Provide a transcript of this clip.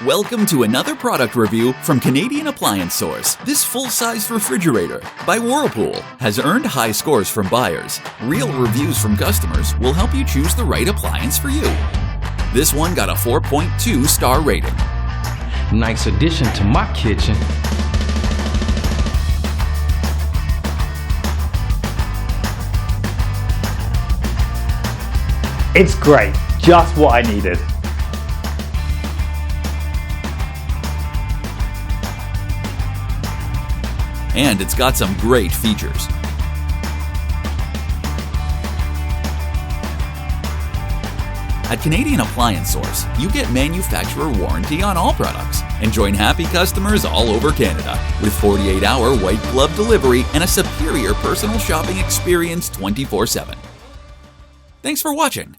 Welcome to another product review from Canadian Appliance Source. This full-size refrigerator by Whirlpool has earned high scores from buyers. Real reviews from customers will help you choose the right appliance for you. This one got a 4.2 star rating. Nice addition to my kitchen. It's great, just what I needed. And it's got some great features. At Canadian Appliance Source, you get manufacturer warranty on all products and join happy customers all over Canada with 48-hour white glove delivery and a superior personal shopping experience 24/7. Thanks for watching.